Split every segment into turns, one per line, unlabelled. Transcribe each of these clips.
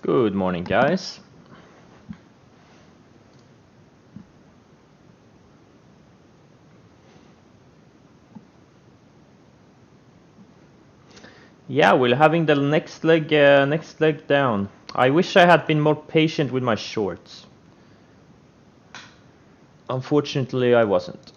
Good morning, guys. Yeah, we're having the next leg down. I wish I had been more patient with my shorts. Unfortunately, I wasn't.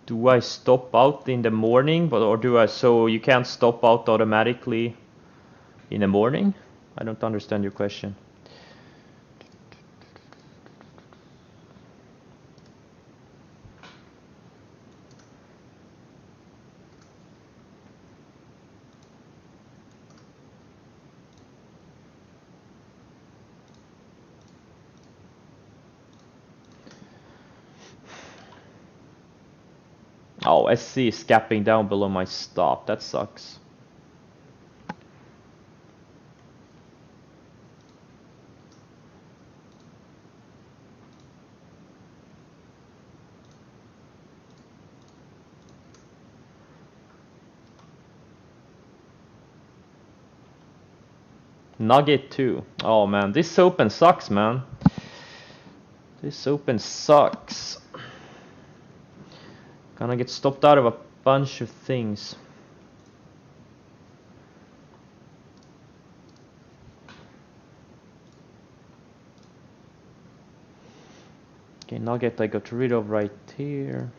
Do I stop out in the morning, or do I? So you can't stop out automatically in the morning? I don't understand your question. Oh, SC is gapping down below my stop. That sucks. Nugget 2. Oh man, this open sucks, man. This open sucks. Gonna get stopped out of a bunch of things. Okay, Nugget I got rid of right here.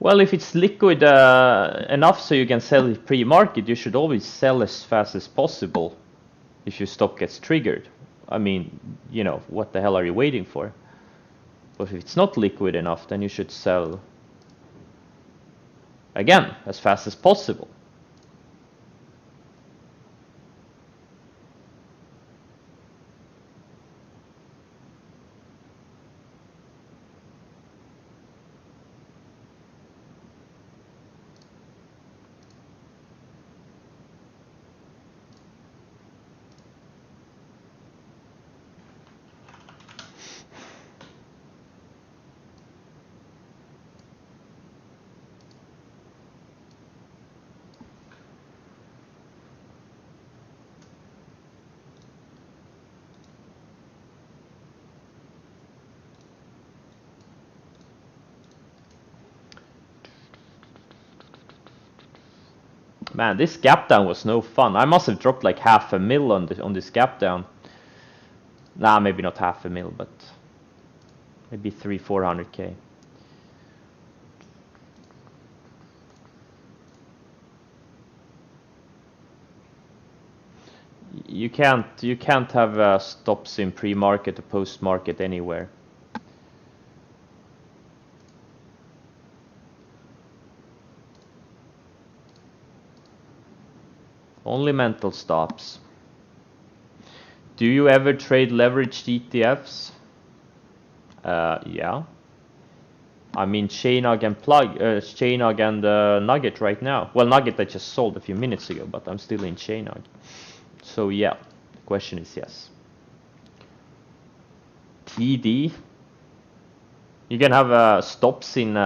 Well, if it's liquid enough so you can sell it pre-market, you should always sell as fast as possible if your stop gets triggered. I mean, you know, what the hell are you waiting for? But if it's not liquid enough, then you should sell again as fast as possible. Man, this gap down was no fun. I must have dropped like half a mil on this gap down. Nah, maybe not half a mil, but maybe 300-400K. You can't have stops in pre-market or post-market anywhere. Only mental stops. Do you ever trade leveraged ETFs? Yeah. I mean, Chainug and Nugget right now. Well, Nugget I just sold a few minutes ago, but I'm still in Chainug. So yeah, the question is yes. TD. You can have stops in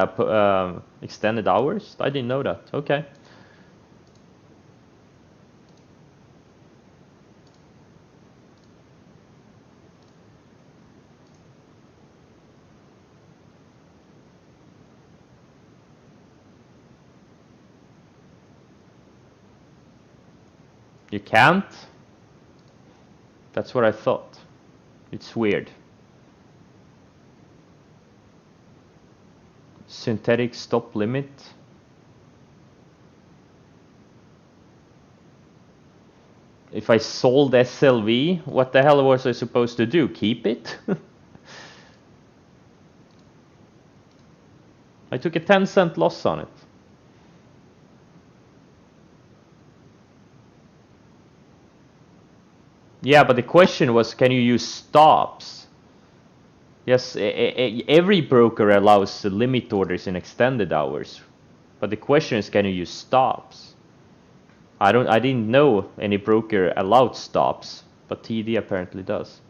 extended hours? I didn't know that. Okay. You can't? That's what I thought. It's weird. Synthetic stop limit. If I sold SLV, what the hell was I supposed to do? Keep it? I took a 10-cent loss on it. Yeah, but the question was, can you use stops? Yes, every broker allows limit orders in extended hours. But the question is, can you use stops? I didn't know any broker allowed stops, but TD apparently does.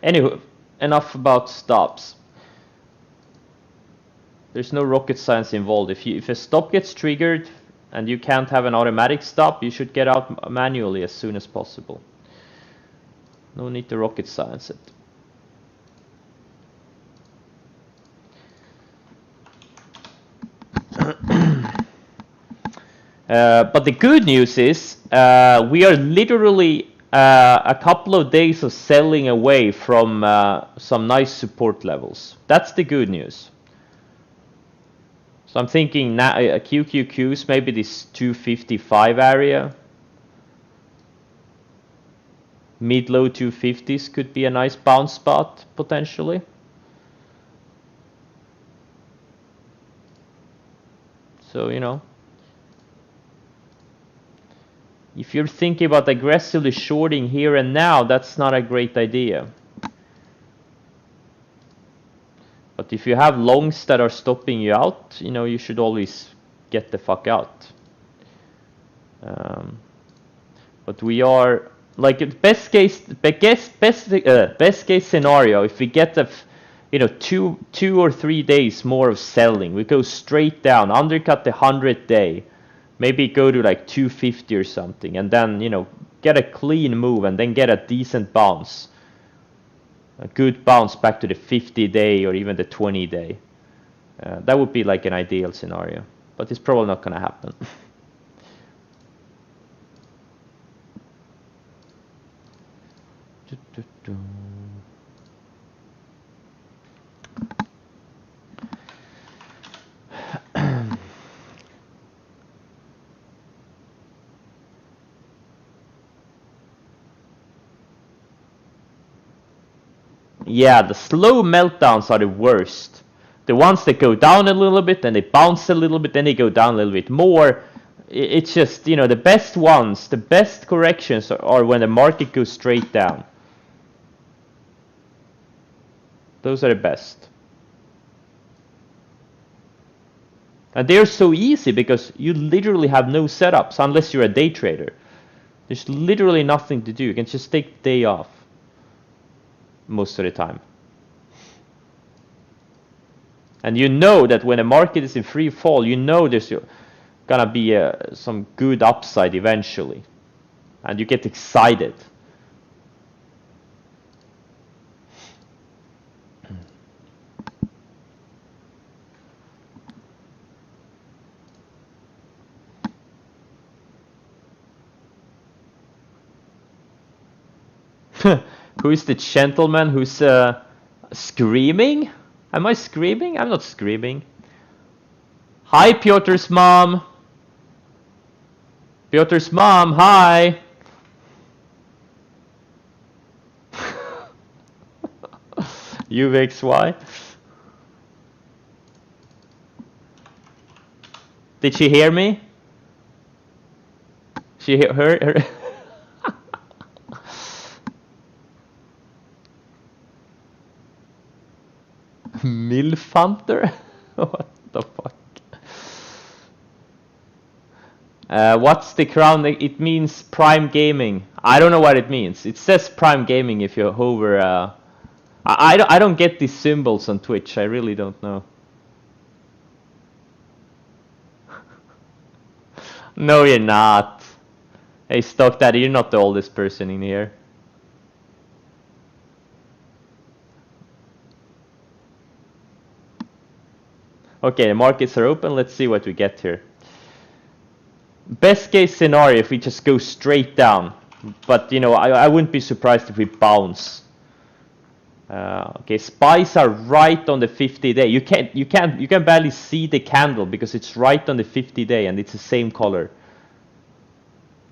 Anywho, enough about stops. There's no rocket science involved. If a stop gets triggered and you can't have an automatic stop, you should get out manually as soon as possible. No need to rocket science it. But the good news is we are literally a couple of days of selling away from some nice support levels. That's the good news. So I'm thinking now QQQs, maybe this 255 area. Mid-low 250s could be a nice bounce spot potentially. So, you know, if you're thinking about aggressively shorting here and now, that's not a great idea. But if you have longs that are stopping you out, you know, you should always get the fuck out. But we are like best case scenario. If we get the, you know, two or 3 days more of selling, we go straight down, undercut the 100-day, maybe go to like 250 or something, and then, you know, get a clean move and then get a decent bounce. A good bounce back to the 50-day or even the 20-day. That would be like an ideal scenario, but it's probably not going to happen. Yeah, the slow meltdowns are the worst. The ones that go down a little bit, then they bounce a little bit, then they go down a little bit more. It's just, you know, the best ones, the best corrections are when the market goes straight down. Those are the best. And they're so easy because you literally have no setups unless you're a day trader. There's literally nothing to do. You can just take the day off most of the time. And you know that when the market is in free fall, you know there's gonna be some good upside eventually. And you get excited. Who is the gentleman who's screaming? Am I screaming? I'm not screaming. Hi, Piotr's mom. Piotr's mom, hi. UVXY. Did she hear me? She heard her. MILF Hunter? What the fuck? What's the crown? It means Prime Gaming. I don't know what it means. It says Prime Gaming if you hover. I don't get these symbols on Twitch. I really don't know. No, you're not. Hey, Stock Daddy, you're not the oldest person in here. Okay, the markets are open. Let's see what we get here. Best case scenario if we just go straight down, but you know I wouldn't be surprised if we bounce. Okay, spies are right on the 50-day. You can barely see the candle because it's right on the 50-day and it's the same color.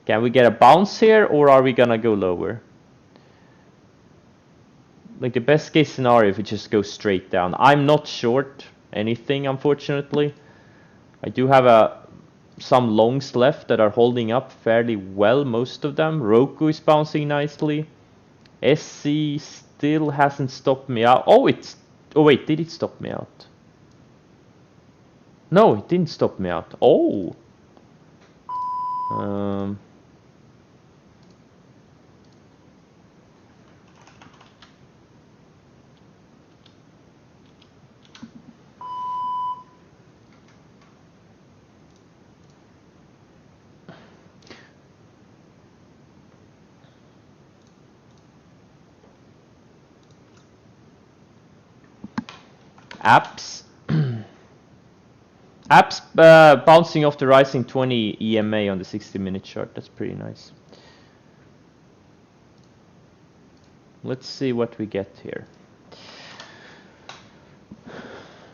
Can we get a bounce here, or are we gonna go lower? Like the best case scenario if we just go straight down. I'm not short anything, unfortunately. I do have some longs left that are holding up fairly well, most of them. Roku is bouncing nicely. SC still hasn't stopped me out. Oh wait, did it stop me out? No, it didn't stop me out. Oh. Apps. Apps bouncing off the rising 20 EMA on the 60-minute chart. That's pretty nice. Let's see what we get here.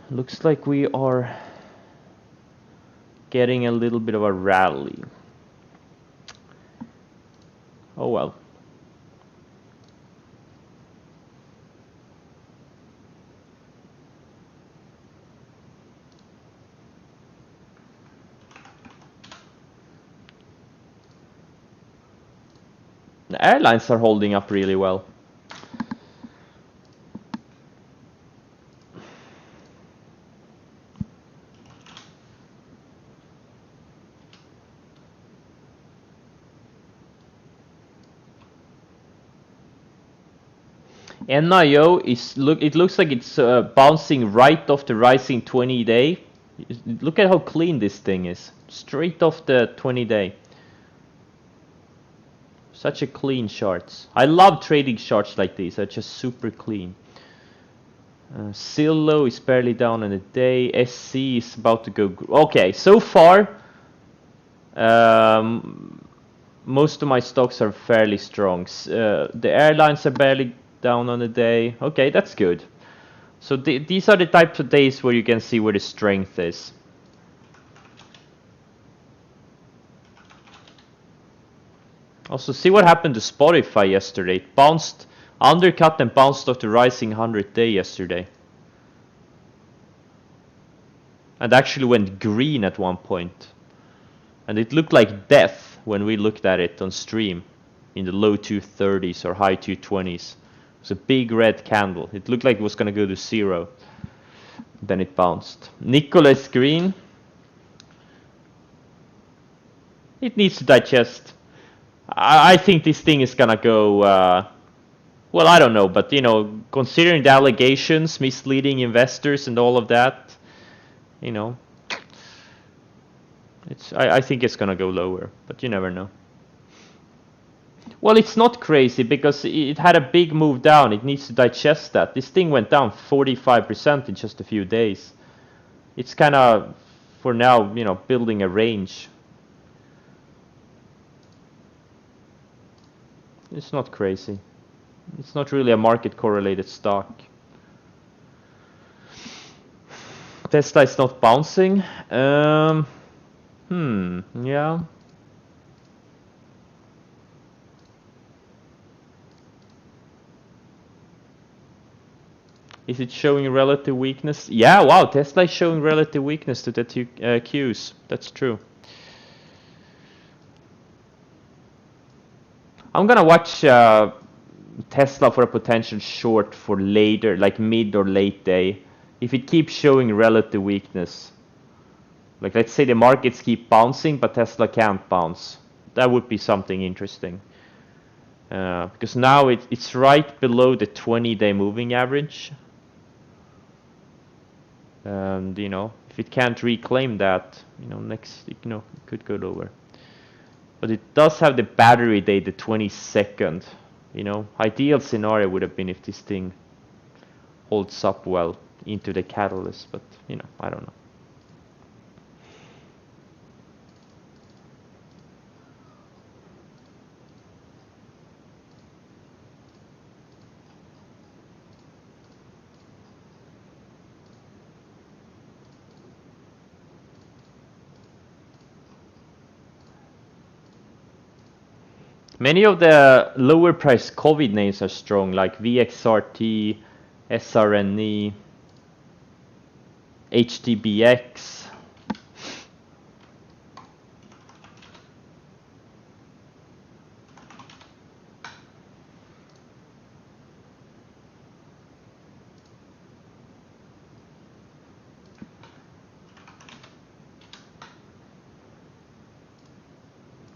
Looks like we are getting a little bit of a rally. Oh well. The airlines are holding up really well. NIO it looks like it's bouncing right off the rising 20-day. Look at how clean this thing is. Straight off the 20-day. Such a clean charts. I love trading charts like these. They're just super clean. Zillow is barely down on the day. SC is about to go. Okay, so far, most of my stocks are fairly strong. The airlines are barely down on the day. Okay, that's good. So these are the types of days where you can see where the strength is. Also, see what happened to Spotify yesterday. It bounced, undercut and bounced off the rising 100-day yesterday. And actually went green at one point. And it looked like death when we looked at it on stream. In the low 230s or high 220s. It was a big red candle. It looked like it was going to go to zero. Then it bounced. Nicholas Green. It needs to digest. I think this thing is gonna go, well, I don't know, but you know, considering the allegations, misleading investors and all of that, you know, I think it's gonna go lower, but you never know. Well, it's not crazy because it had a big move down. It needs to digest that. This thing went down 45% in just a few days. It's kind of, for now, you know, building a range. It's not crazy. It's not really a market correlated stock. Tesla is not bouncing. Yeah. Is it showing relative weakness? Yeah, wow, Tesla is showing relative weakness to the two Qs. That's true. I'm gonna watch Tesla for a potential short for later, like mid or late day. If it keeps showing relative weakness, like let's say the markets keep bouncing but Tesla can't bounce, that would be something interesting. Because now it's right below the 20-day moving average. And you know, if it can't reclaim that, you know, next, you know, it could go lower. But it does have the battery day, the 22nd. You know, ideal scenario would have been if this thing holds up well into the catalyst, but you know, I don't know. Many of the lower price COVID names are strong, like VXRT, SRNE, HTBX.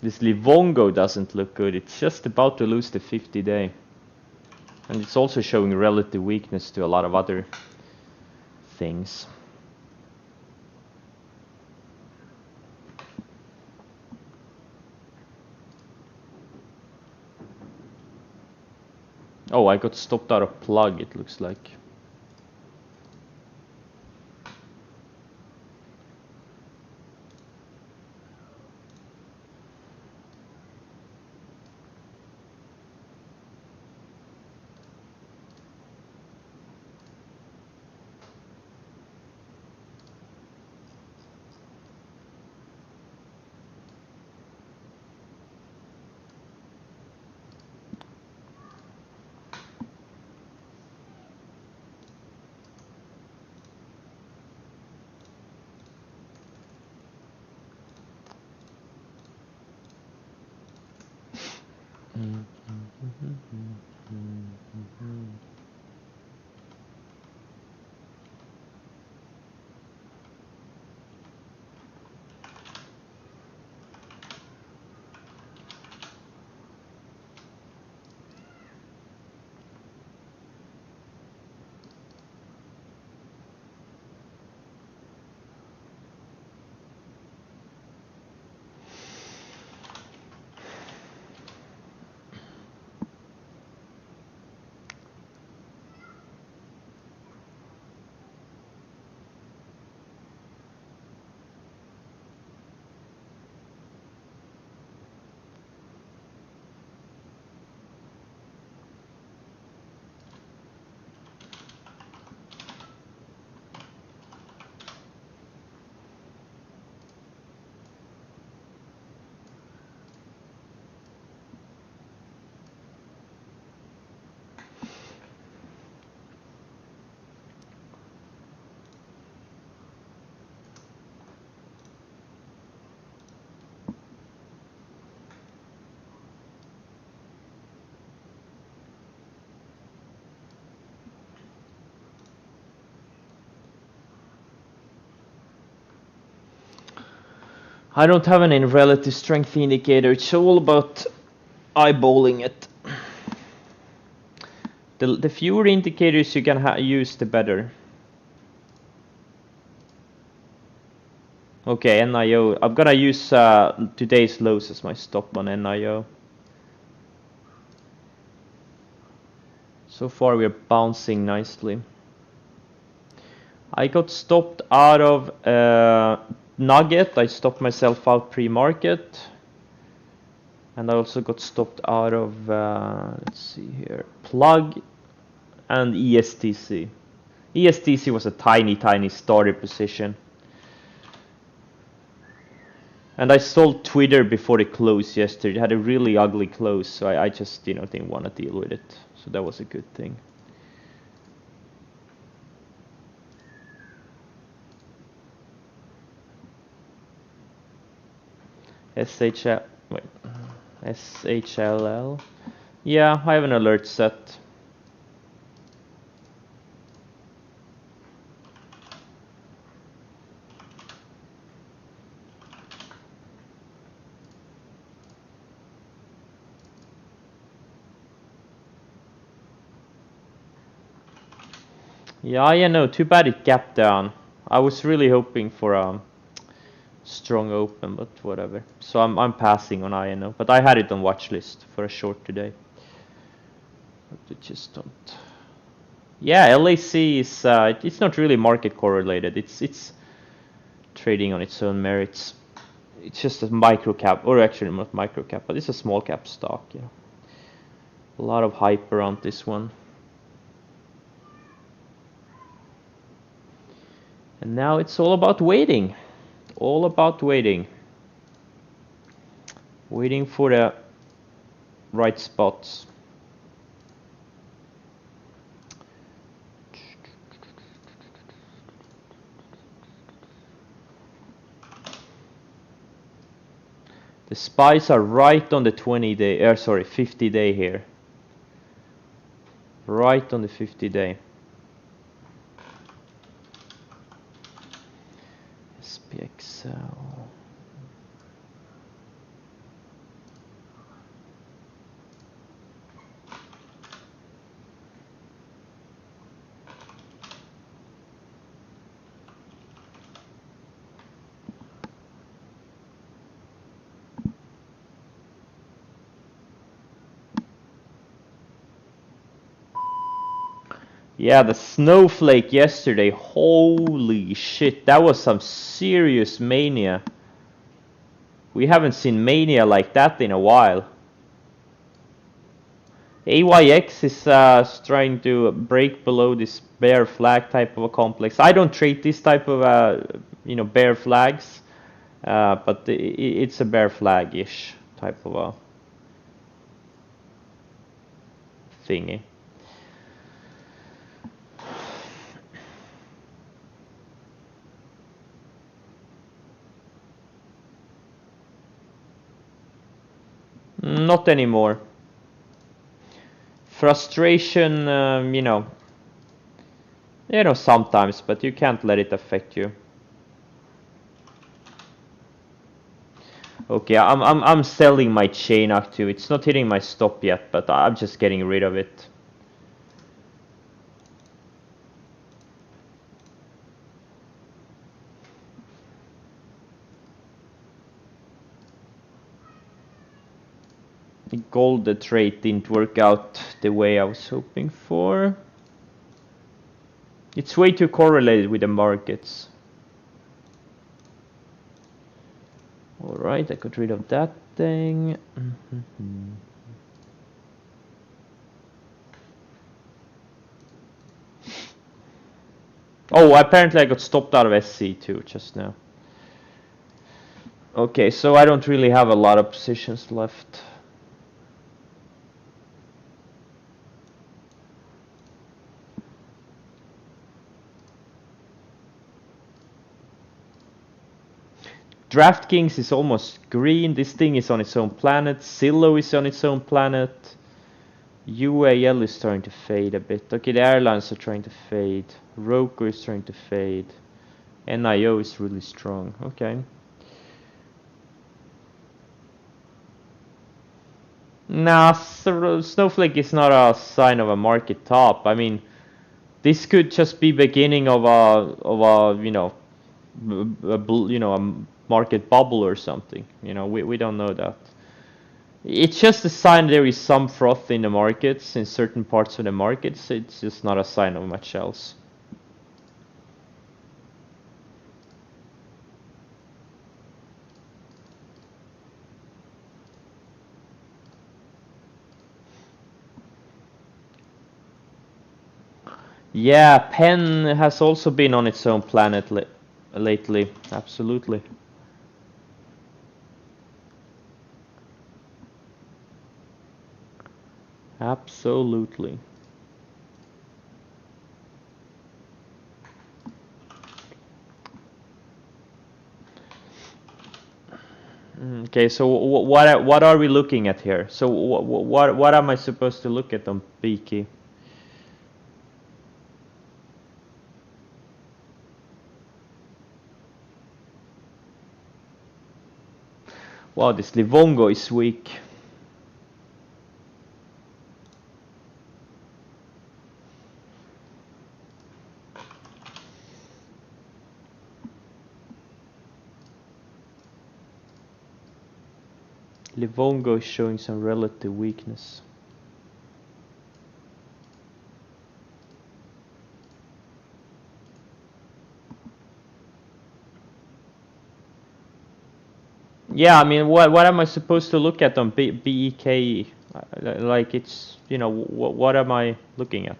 This Livongo doesn't look good. It's just about to lose the 50-day. And it's also showing relative weakness to a lot of other things. Oh, I got stopped out of plug, it looks like. I don't have any relative strength indicator. It's all about eyeballing it. The fewer indicators you can use, the better. Okay, NIO. I'm gonna use today's lows as my stop on NIO. So far we're bouncing nicely. I got stopped out of Nugget. I stopped myself out pre-market. And I also got stopped out of, let's see here, Plug and ESTC. ESTC was a tiny starter position. And I sold Twitter before it closed yesterday. It had a really ugly close, so I just didn't want to deal with it. So that was a good thing. SHLL. Yeah, I have an alert set. Yeah, I know. Too bad it gapped down. I was really hoping for a strong open, but whatever. So I'm passing on INO, but I had it on watch list for a short today. But it just don't. Yeah, LAC is it's not really market correlated. It's trading on its own merits. It's just a micro cap, or actually not micro cap, but it's a small cap stock. Yeah, a lot of hype around this one. And now it's all about waiting. All about waiting. Waiting for the right spots. The spies are right on the 20-day, sorry, 50-day here. Right on the 50-day. SPXL. Yeah, the snowflake yesterday, holy shit, that was some serious mania. We haven't seen mania like that in a while. AYX is trying to break below this bear flag type of a complex. I don't trade this type of bear flags, but it's a bear flag-ish type of a thingy. Not anymore. Frustration, sometimes, but you can't let it affect you. Okay, I'm selling my chain too. It's not hitting my stop yet, but I'm just getting rid of it. The gold trade didn't work out the way I was hoping for. It's way too correlated with the markets. Alright, I got rid of that thing. Oh, apparently I got stopped out of SC too just now. Okay, so I don't really have a lot of positions left. DraftKings is almost green. This thing is on its own planet. Zillow is on its own planet. UAL is starting to fade a bit. Okay, the airlines are trying to fade. Roku is trying to fade. NIO is really strong. Okay. Nah, Snowflake is not a sign of a market top. I mean, this could just be beginning of a a market bubble or something. We don't know that. It's just a sign there is some froth in the markets, in certain parts of the markets. It's just not a sign of much else. Yeah, Penn has also been on its own planet lately. Absolutely. Absolutely. Okay, so what are we looking at here? So what am I supposed to look at on Beaky? Wow, this Livongo is weak. Livongo is showing some relative weakness. Yeah, I mean, what am I supposed to look at on BEKE? Like it's, what am I looking at?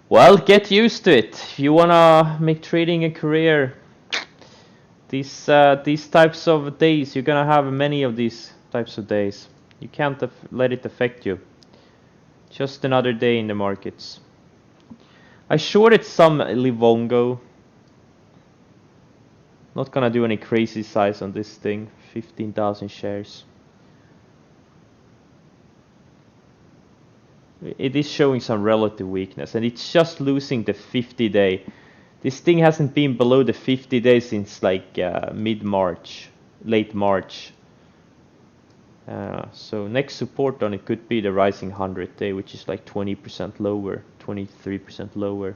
Well, get used to it. If you wanna make trading a career, these types of days, you're gonna have many of these types of days. You can't let it affect you. Just another day in the markets. I shorted some Livongo. Not gonna do any crazy size on this thing. 15,000 shares. It is showing some relative weakness, and it's just losing the 50-day. This thing hasn't been below the 50 days since like mid-March, late March. So next support on it could be the rising 100-day, which is like 20% lower, 23% lower.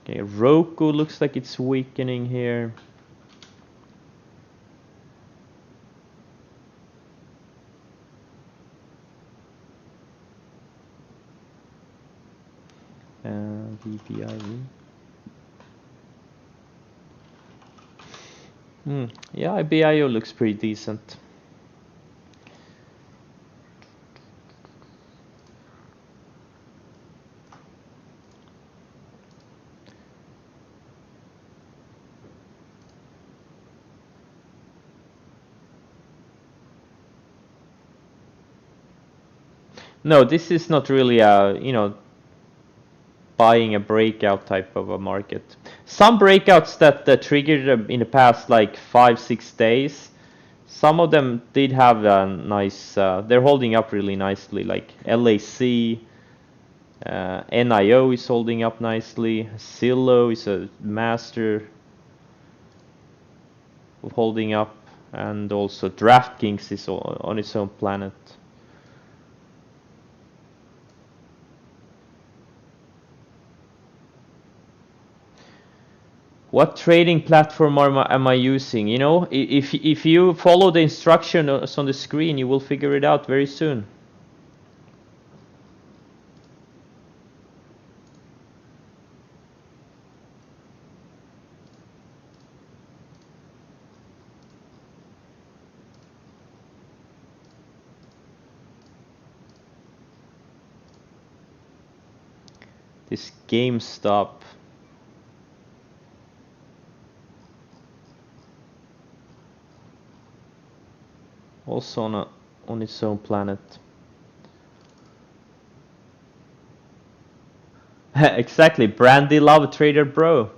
Okay, Roku looks like it's weakening here. VPIV. Yeah, IBIO looks pretty decent. No, this is not really a, buying a breakout type of a market. Some breakouts that triggered in the past like 5-6 days, some of them did have a nice, they're holding up really nicely, like LAC, NIO is holding up nicely, Zillow is a master of holding up, and also DraftKings is on its own planet. What trading platform am I using? If you follow the instructions on the screen, you will figure it out very soon. This GameStop. Also on its own planet. Exactly, Brandy Love Trader Pro.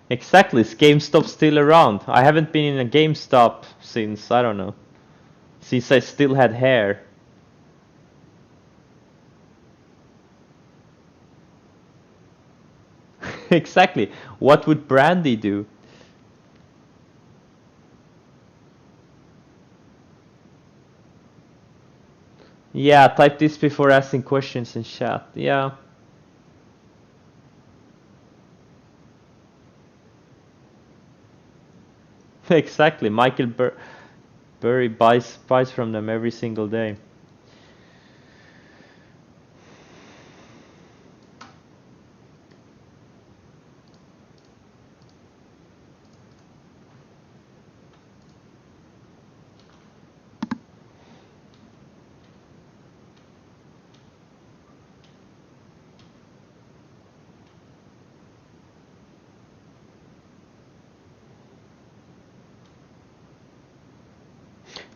Exactly, is GameStop still around? I haven't been in a GameStop since, I don't know, since I still had hair. Exactly, what would Brandy do? Yeah, type this before asking questions in chat. Yeah. Exactly, Michael Burry buys from them every single day.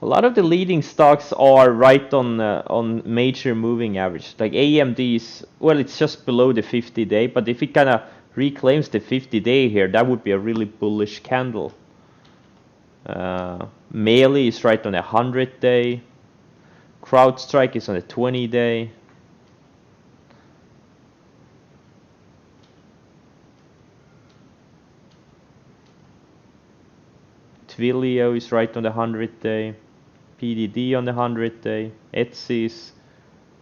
A lot of the leading stocks are right on major moving average. Like AMD is, well, it's just below the 50-day, but if it kind of reclaims the 50-day here, that would be a really bullish candle. Meili is right on a 100-day. CrowdStrike is on a 20-day. Twilio is right on the 100-day. PDD on the 100-day. Etsy is,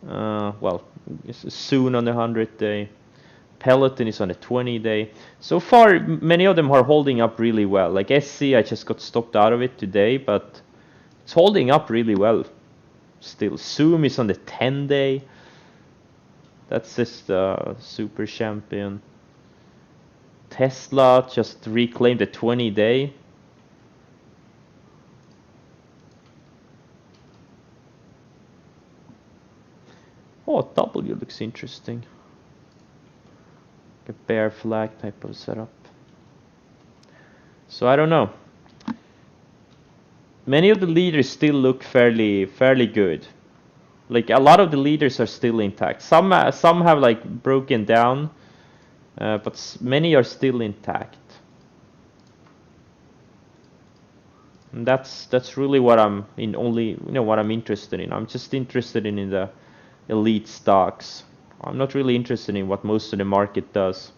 well, soon on the 100-day. Peloton is on a 20-day. So far, many of them are holding up really well. Like SC, I just got stopped out of it today, but it's holding up really well still. Zoom is on the 10-day. That's just super champion. Tesla just reclaimed the 20-day. Oh, W looks interesting. A bear flag type of setup. So I don't know. Many of the leaders still look fairly good. Like a lot of the leaders are still intact. Some have like broken down, but many are still intact. And that's really what I'm in. Only what I'm interested in. I'm just interested in the elite stocks. I'm not really interested in what most of the market does.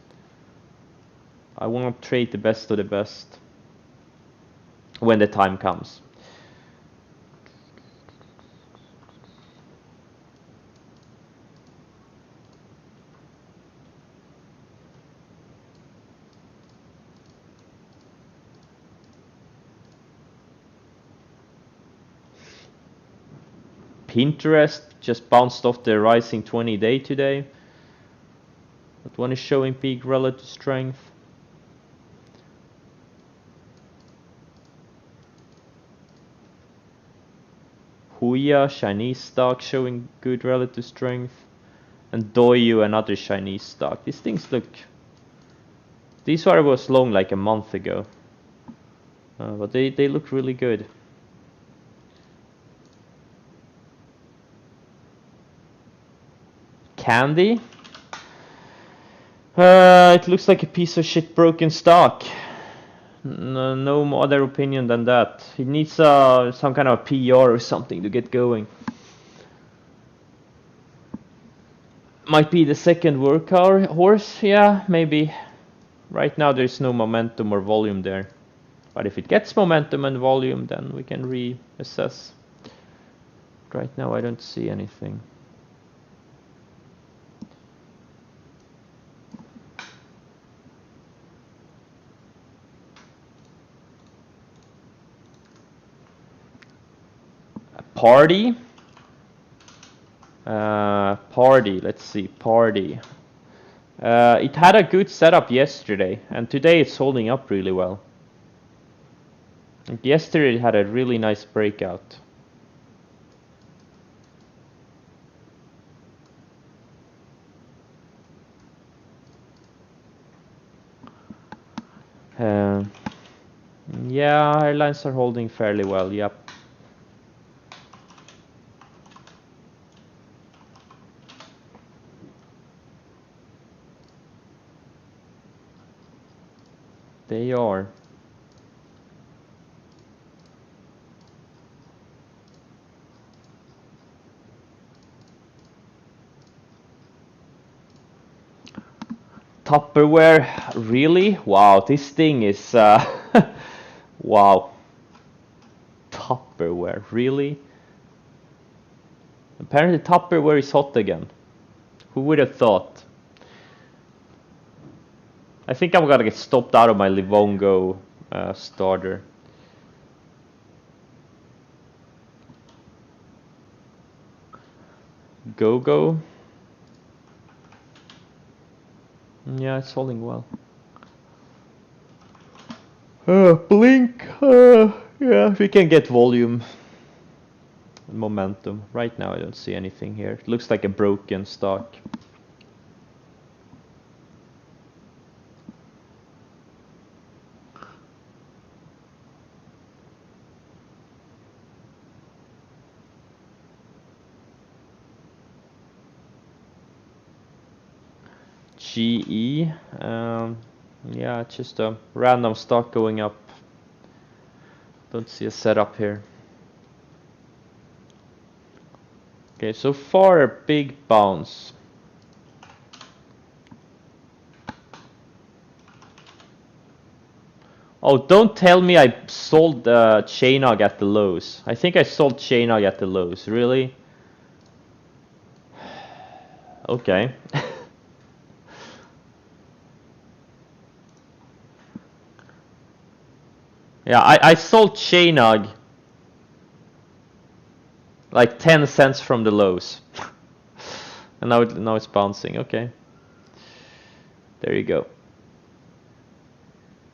I want to trade the best of the best when the time comes. Pinterest just bounced off the rising 20-day today. That one is showing peak relative strength. Huya, Chinese stock, showing good relative strength. And Douyu, another Chinese stock. These things look... These was long like a month ago. But they look really good. Candy? It looks like a piece of shit broken stock. No other opinion than that. It needs some kind of PR or something to get going. Might be the second workhorse, yeah, maybe. Right now there's no momentum or volume there. But if it gets momentum and volume, then we can reassess. Right now I don't see anything. Party. Let's see, Party. It had a good setup yesterday, and today it's holding up really well. And yesterday it had a really nice breakout. Yeah, airlines are holding fairly well, yep. They are. Tupperware, really? Wow, this thing is wow. Tupperware, really? Apparently Tupperware is hot again. Who would have thought? I think I'm gonna get stopped out of my Livongo starter. Go. Yeah, it's holding well. Blink. Yeah, we can get volume and momentum. Right now I don't see anything here. It looks like a broken stock. GE, yeah, it's just a random stock going up. Don't see a setup here. Okay, so far a big bounce. Oh, don't tell me I sold Chainhog at the lows. I think I sold Chainhog at the lows. Really? Okay. Yeah, I sold Chainhog like 10 cents from the lows. And now it's bouncing. Okay. There you go.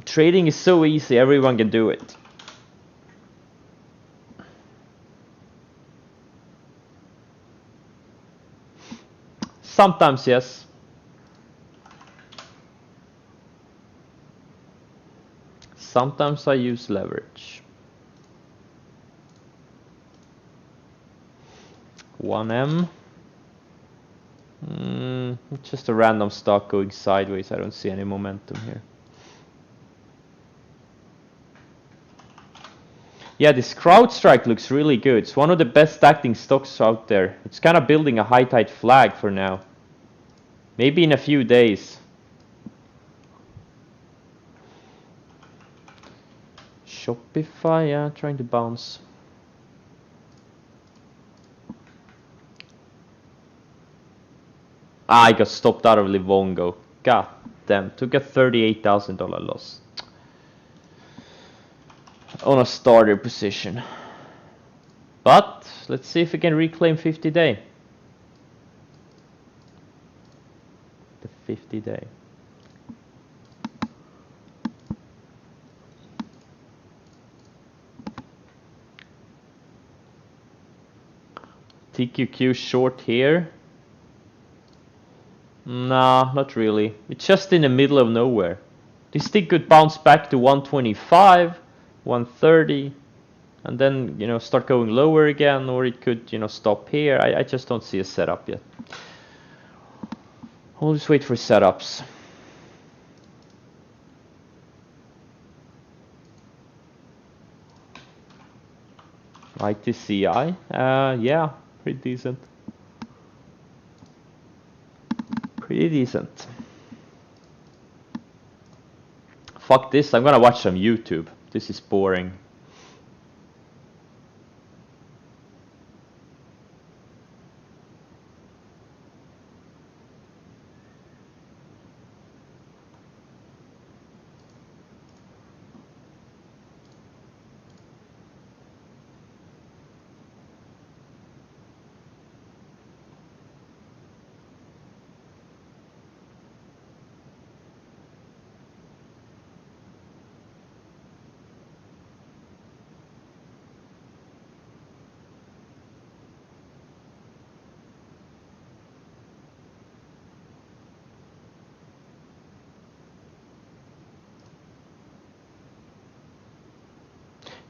Trading is so easy, everyone can do it. Sometimes, yes. Sometimes I use leverage. 1M. Just a random stock going sideways. I don't see any momentum here. Yeah, this CrowdStrike looks really good. It's one of the best acting stocks out there. It's kind of building a high tide flag for now. Maybe in a few days. Shopify, yeah, trying to bounce. I got stopped out of Livongo. God damn, took a $38,000 loss on a starter position. But let's see if we can reclaim 50-day. The 50-day. TQQ short here. Nah, not really. It's just in the middle of nowhere. This thing could bounce back to 125, 130, and then, you know, start going lower again, or it could, you know, stop here. I just don't see a setup yet. I'll just wait for setups. ITCI, yeah, pretty decent. Pretty decent. Fuck this, I'm gonna watch some YouTube. This is boring.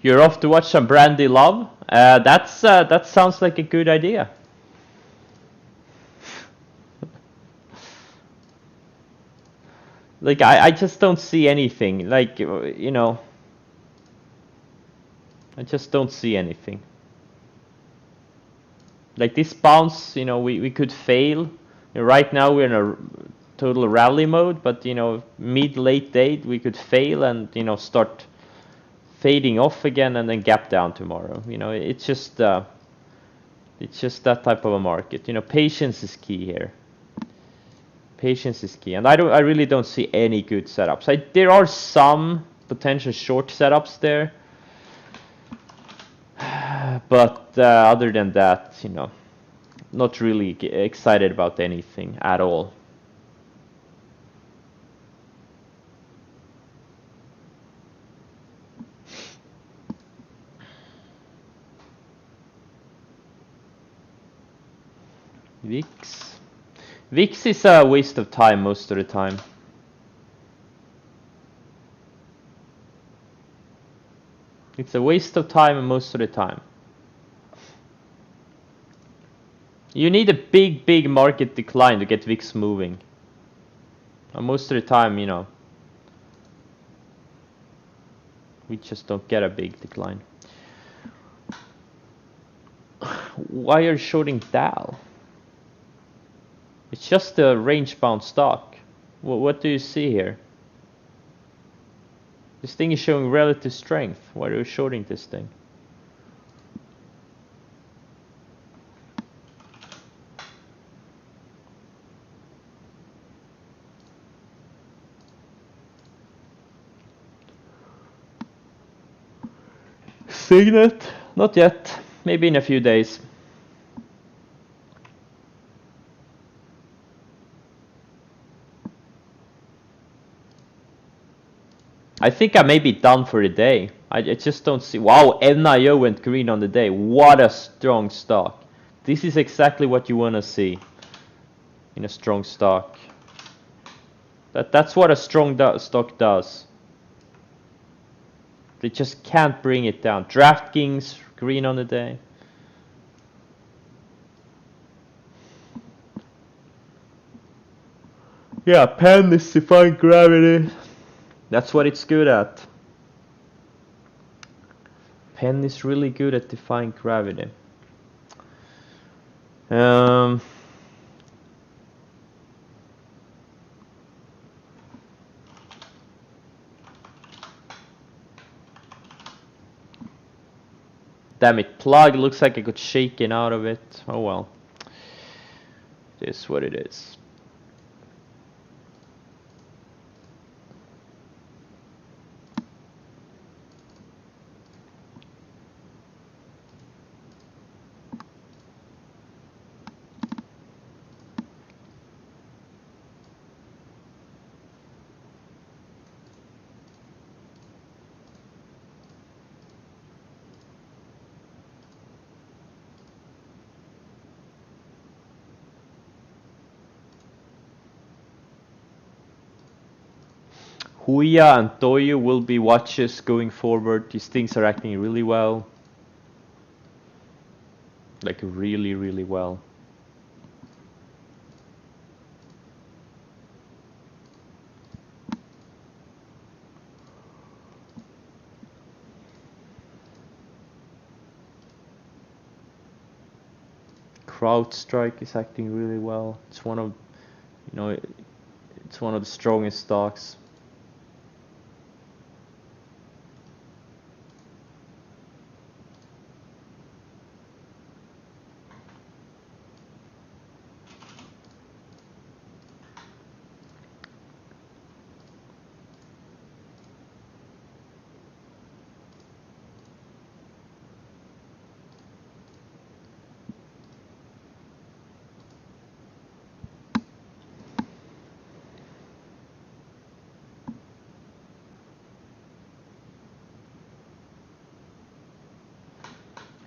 You're off to watch some Brandy Love? That sounds like a good idea. Like, I just don't see anything. Like, you know, I just don't see anything. Like this bounce, you know, we could fail. You know, right now we're in a total rally mode, but, you know, mid-late day we could fail and, you know, start fading off again and then gap down tomorrow. You know, it's just that type of a market. You know, patience is key here. Patience is key, and I really don't see any good setups. There are some potential short setups there, but other than that, you know, not really excited about anything at all. VIX is a waste of time most of the time. It's a waste of time most of the time. You need a big market decline to get VIX moving. And most of the time, you know, we just don't get a big decline. Why are you shorting Dow? It's just a range-bound stock. What do you see here? This thing is showing relative strength. Why are you shorting this thing? Signet? Not yet. Maybe in a few days. I think I may be done for the day. I just don't see. Wow, NIO went green on the day. What a strong stock. This is exactly what you want to see in a strong stock. That's what a strong stock does. They just can't bring it down. DraftKings green on the day. Yeah, Penn is defying gravity. That's what it's good at. Penn is really good at defying gravity. Damn it, plug. Looks like I got shaken out of it. Oh well. It is what it is. Huya and Toyo will be watches going forward. These things are acting really well. Like really, really well. CrowdStrike is acting really well. It's one of, it's one of the strongest stocks.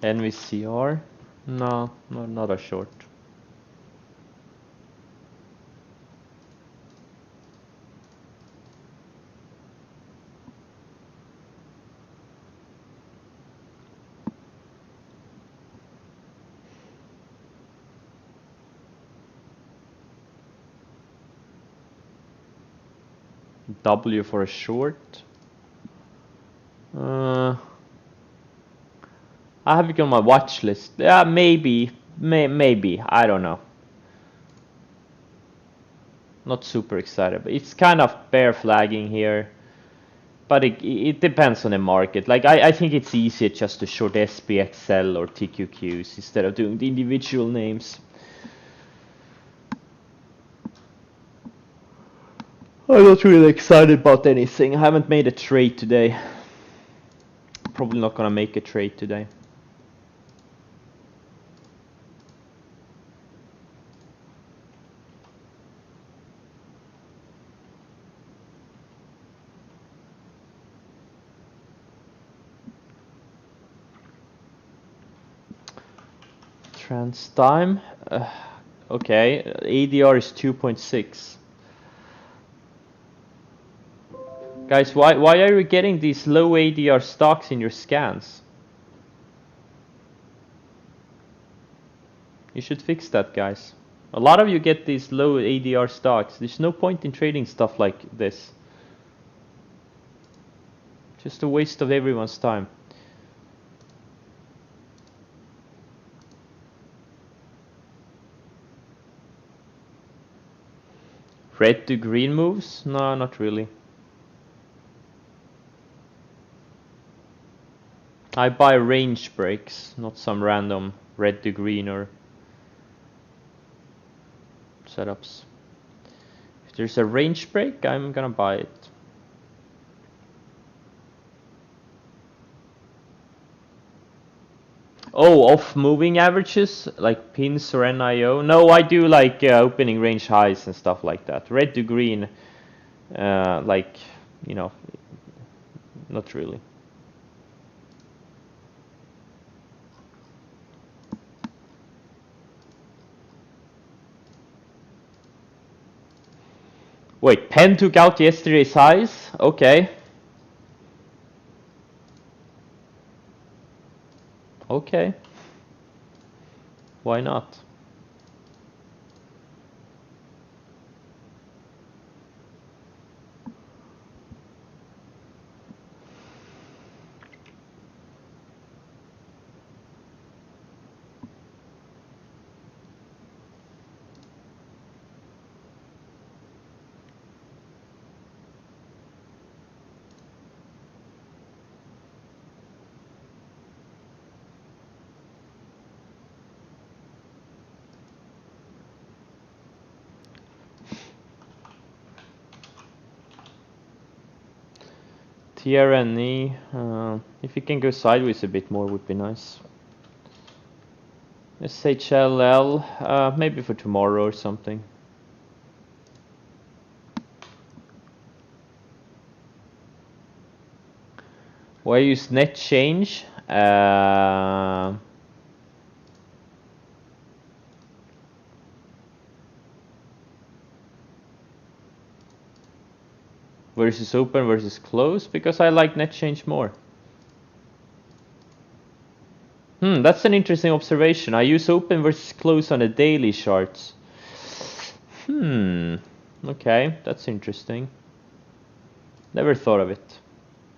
NVCR? No, not a short. W for a short. I have it on my watch list. Yeah, maybe, maybe. I don't know. Not super excited, but it's kind of bear flagging here. But it depends on the market. Like I think it's easier just to short SPXL or TQQs instead of doing the individual names. I'm not really excited about anything. I haven't made a trade today. Probably not gonna make a trade today. Trans time. Okay, ADR is 2.6. Guys, why are you getting these low ADR stocks in your scans? You should fix that, guys. A lot of you get these low ADR stocks. There's no point in trading stuff like this. Just a waste of everyone's time. Red to green moves? No, not really. I buy range breaks, not some random red to green or setups. If there's a range break, I'm gonna buy it. Oh, off moving averages like pins or NIO? No, I do like opening range highs and stuff like that. Red to green, like, you know, not really. Wait, Penn took out yesterday's highs? Okay. Okay. Why not? TRNE, if it can go sideways a bit more would be nice. SHLL, maybe for tomorrow or something. Why use net change? Versus open versus close, because I like net change more. That's an interesting observation. I use open versus close on the daily charts. Okay, that's interesting. Never thought of it.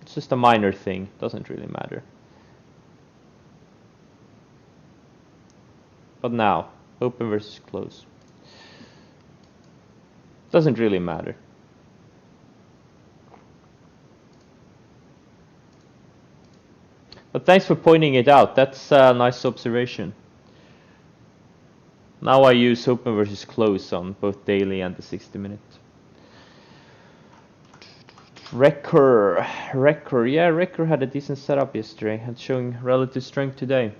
It's just a minor thing, doesn't really matter. But now, open versus close. Doesn't really matter. But thanks for pointing it out. That's a nice observation. Now I use open versus close on both daily and the 60-minute. Wrecker, yeah, Wrecker had a decent setup yesterday and showing relative strength today.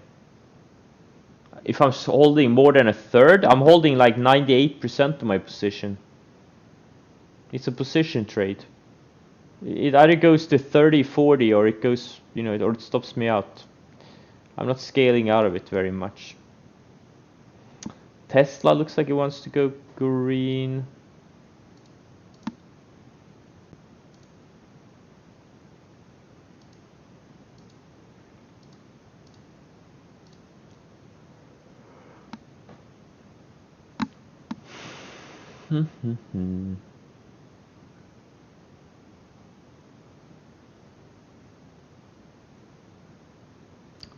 If I'm holding more than a third, I'm holding like 98% of my position. It's a position trade. It either goes to 30, 40, or it goes, or it stops me out. I'm not scaling out of it very much. Tesla looks like it wants to go green.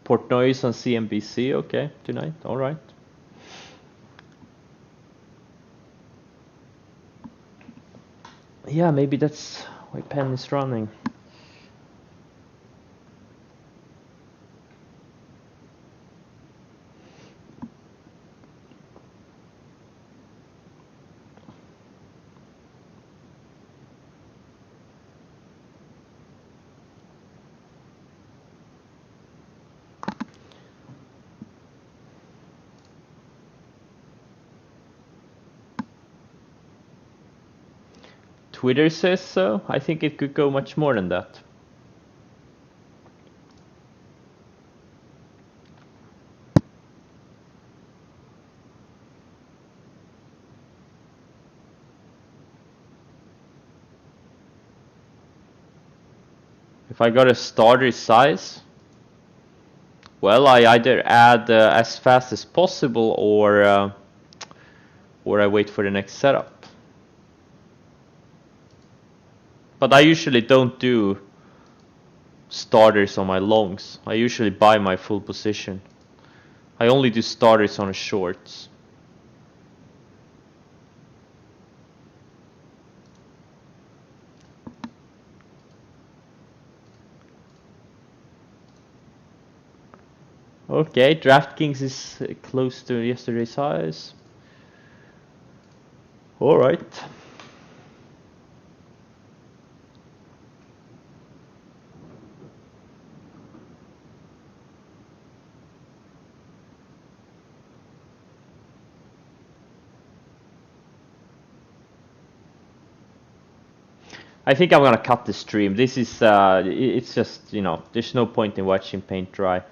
Portnoy on CNBC, okay, tonight, alright. Yeah, maybe that's why Penn is running. Twitter says so. I think it could go much more than that. If I got a starter size, well, I either add as fast as possible or I wait for the next setup. But I usually don't do starters on my longs. I usually buy my full position. I only do starters on shorts. Okay, DraftKings is close to yesterday's highs. All right. I think I'm gonna cut the stream. This is it's just, you know, there's no point in watching paint dry.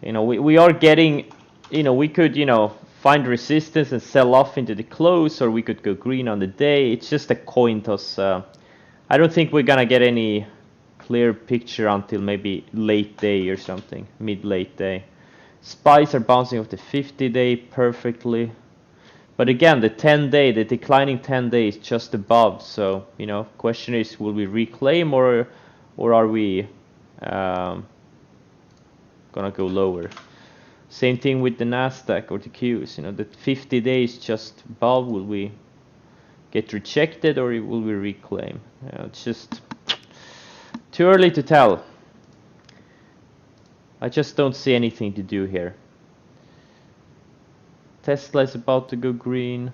You know, we are getting, you know, we could, you know, find resistance and sell off into the close, or we could go green on the day. It's just a coin toss. I don't think we're gonna get any clear picture until maybe late day or something, mid-late day. SPYs are bouncing off the 50-day perfectly. But again, the 10-day, the declining 10-day is just above. So, you know, question is, will we reclaim or are we gonna go lower? Same thing with the Nasdaq or the Qs. You know, the 50 days just above. Will we get rejected or will we reclaim? It's just too early to tell. I just don't see anything to do here. Tesla is about to go green.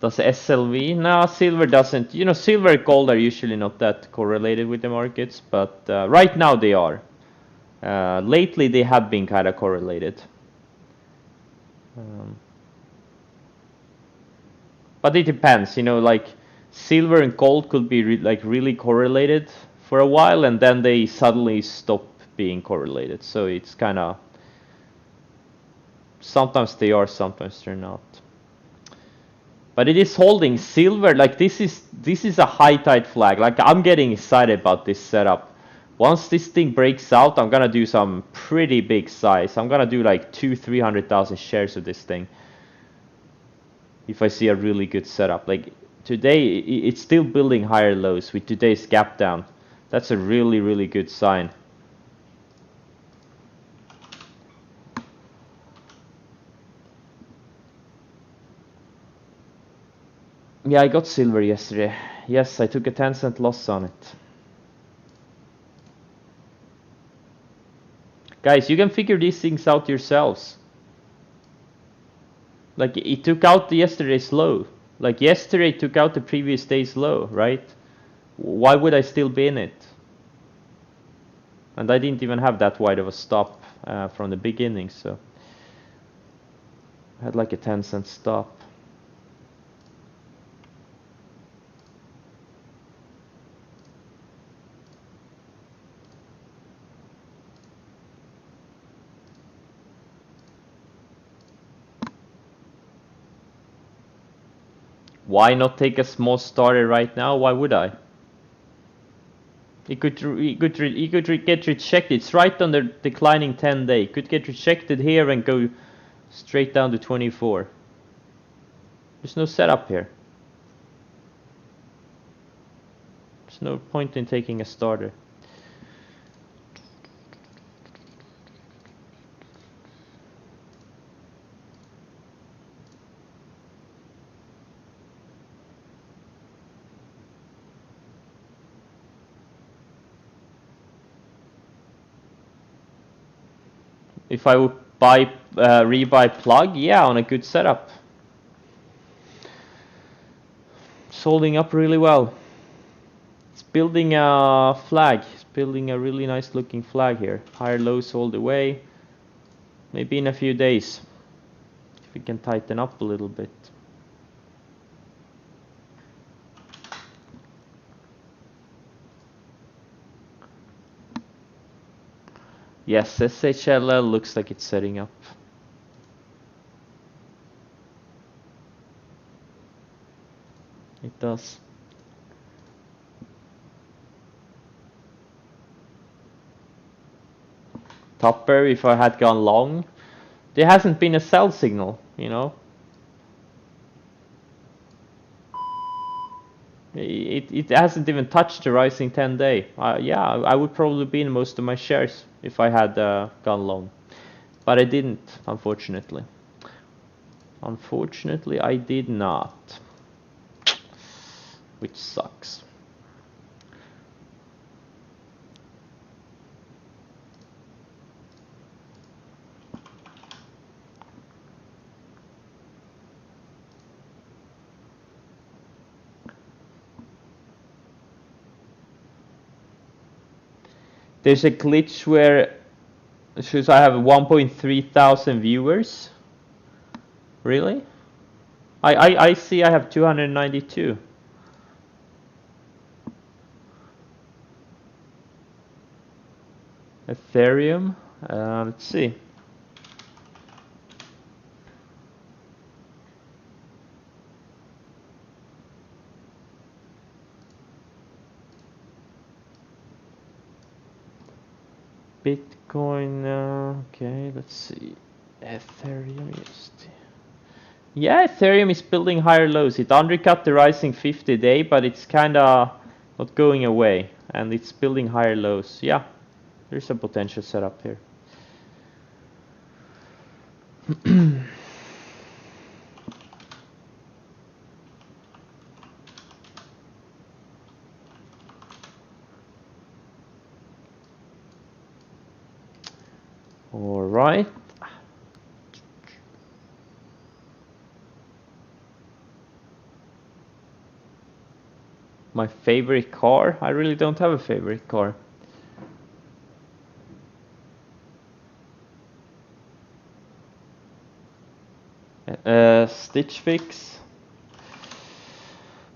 Does SLV? No, silver doesn't. You know, silver and gold are usually not that correlated with the markets, but right now they are. Lately they have been kind of correlated. But it depends, you know, like silver and gold could be like really correlated for a while, and then they suddenly stop being correlated. So it's kind of, sometimes they are, sometimes they're not. But it is holding silver. Like this is a high tide flag. Like I'm getting excited about this setup. Once this thing breaks out, I'm gonna do some pretty big size. I'm gonna do like 200,000-300,000 shares of this thing. If I see a really good setup. Like today, it's still building higher lows with today's gap down. That's a really, really good sign. Yeah, I got silver yesterday. Yes, I took a 10-cent loss on it. Guys, you can figure these things out yourselves. Like it took out yesterday's low. Like yesterday it took out the previous day's low, right? Why would I still be in it? And I didn't even have that wide of a stop from the beginning, so I had like a 10-cent stop. Why not take a small starter right now? Why would I? It could get rejected. It's right on the declining 10-day. It could get rejected here and go straight down to 24. There's no setup here. There's no point in taking a starter. If I would buy rebuy plug, yeah, on a good setup. It's holding up really well. It's building a flag. It's building a really nice looking flag here. Higher lows all the way. Maybe in a few days, if we can tighten up a little bit. Yes, SHLL looks like it's setting up. It does. Topper, if I had gone long, there hasn't been a sell signal, you know. It hasn't even touched the rising 10-day. Yeah, I would probably be in most of my shares if I had gone long. But I didn't, unfortunately. Unfortunately, I did not. Which sucks. There's a glitch where it shows I have 1.3 thousand viewers. Really? I see I have 292. Ethereum. Let's see. Bitcoin. Okay, let's see. Ethereum USD. Yeah, Ethereum is building higher lows. It undercut the rising 50-day, but it's kind of not going away, and it's building higher lows. Yeah, there's a potential setup here. All right. My favorite car? I really don't have a favorite car. Stitch Fix.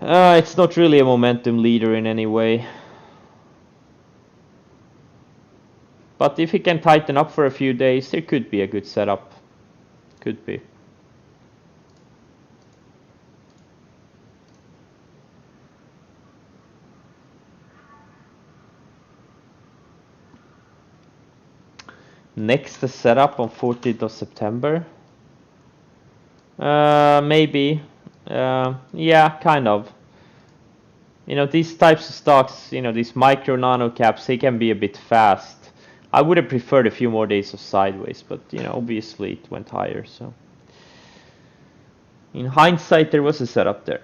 It's not really a momentum leader in any way. But if he can tighten up for a few days, there could be a good setup. Could be. Next, the setup on 14th of September. Maybe. Yeah, kind of. You know, these types of stocks, you know, these micro nano caps, they can be a bit fast. I would have preferred a few more days of sideways, but, you know, obviously it went higher, so. In hindsight, there was a setup there.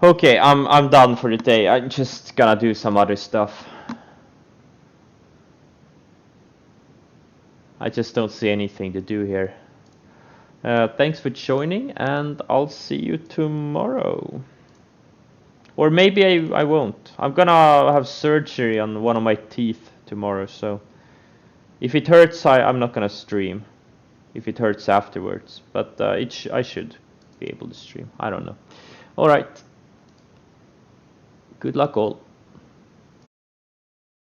Okay, I'm done for the day. I'm just gonna do some other stuff. I just don't see anything to do here. Thanks for joining, and I'll see you tomorrow. Or maybe I won't. I'm gonna have surgery on one of my teeth tomorrow, so if it hurts, I'm not gonna stream. If it hurts afterwards, but I should be able to stream. I don't know. All right. Good luck all.